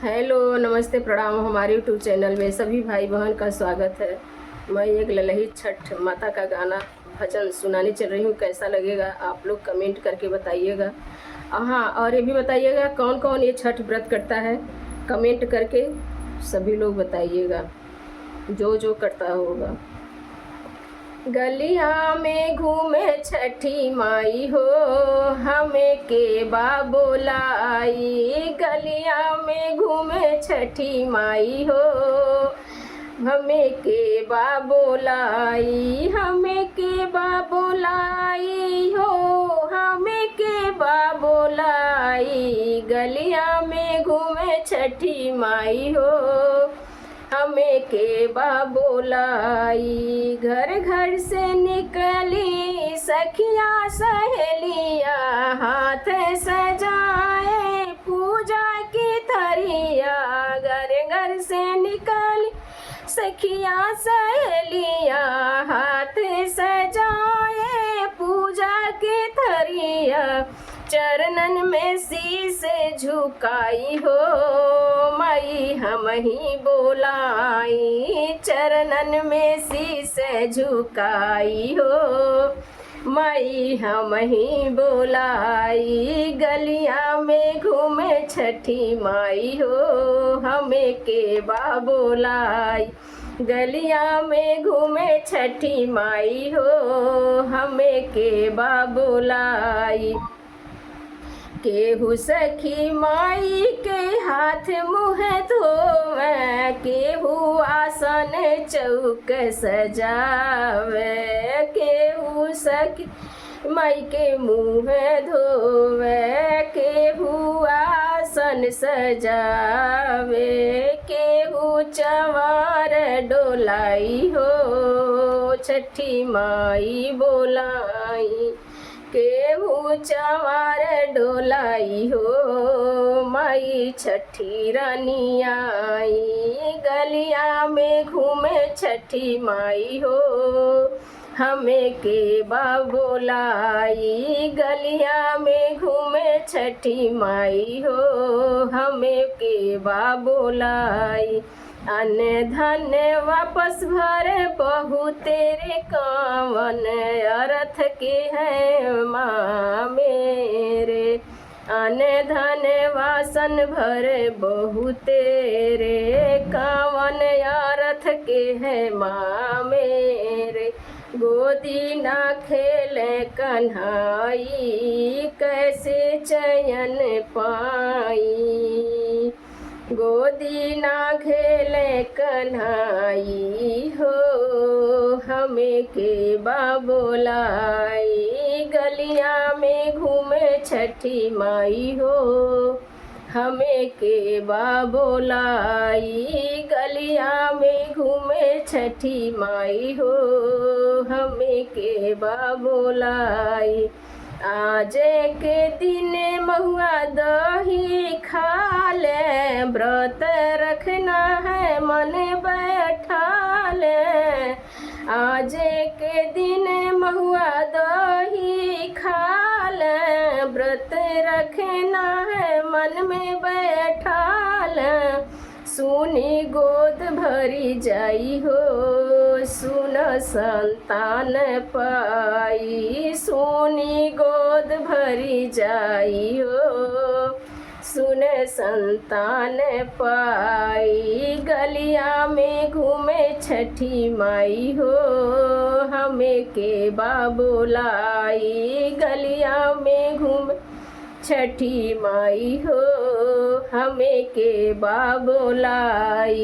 Hello, नमस्ते, प्रणाम। हमारे यूट्यूब चैनल में सभी भाई बहन का स्वागत है। मैं एक ललही छठ माता का गाना भजन सुनाने चल रही हूँ। कैसा लगेगा आप लोग कमेंट करके बताइएगा। हाँ, और ये भी बताइएगा कौन कौन ये छठ व्रत करता है। कमेंट करके सभी लोग बताइएगा, जो जो करता होगा। गलिया में घूमे छठी माई हो, हमें के बा बोलाई। गलिया में घूमे छठी माई हो, हमें के बा बोलाई। हमें के बा बोलाई हो, हमें के बा बोलाई। गलिया में घूमे छठी माई हो, हमें के बा बोलाई। घर घर से निकली सखिया सहेलिया, हाथ सजाए पूजा की थरिया। घर घर से निकली सखिया सहेलिया, हाथ सजाए पूजा की थरिया। चरणन में शीस झुकाई हो, माई हम ही बोलाई। चरणन में शीस झुकाई हो, माई हम ही बोलाई। गलिया में घूमे छठी माई हो, हमें के बा बोलाई। गलिया में घूमे छठी माई हो, हमें के बा बोलाई। केहू सखी माई के हाथ मुँह धोवे, केहू आसन चौक सजावे। केहू सखी माई के मुँह धोवे, केहू आसन सजावे। केहू चवार डोलाई हो, छठी माई बोलाई। केहू चवार डोलाई हो, माई छठी रानी आई। गलिया में घूमे छठी माई हो, हमें के बा बोलाई। गलिया में घूमे छठी माई हो, हमें के बा बोलाई। अन्न धन वापस भरे बहु तेरे कावन, अर्थ के हैं माँ मेरे। अन्न धन वासन भरे बहु तेरे कावन, अर्थ के हैं माँ मेरे। गोदी ना खेले कन्हाई, कैसे चयन पाई। गोदी ना खेले कन्हाई हो, हमें के बा बोलाई। गलिया में घूमे छठी माई हो, हमें के बा बोलाई। गलिया में घूमे छठी माई हो, हमें के बा बोलाई। आज के दिन महुआ दही खा ले, व्रत रखना है मन बैठा ले। आज के दिन महुआ दही खा ले, व्रत रखना है मन में बैठा ले। सुनी गोद भरी जाई हो, सुन संतान पाई। सुनी गोद भरी जाई हो, सुन संतान पाई। गलिया में घूमे छठी माई हो, हमें के बा बोलाई। गलिया में घूमे छठी माई हो, हमें के बा बोलाई।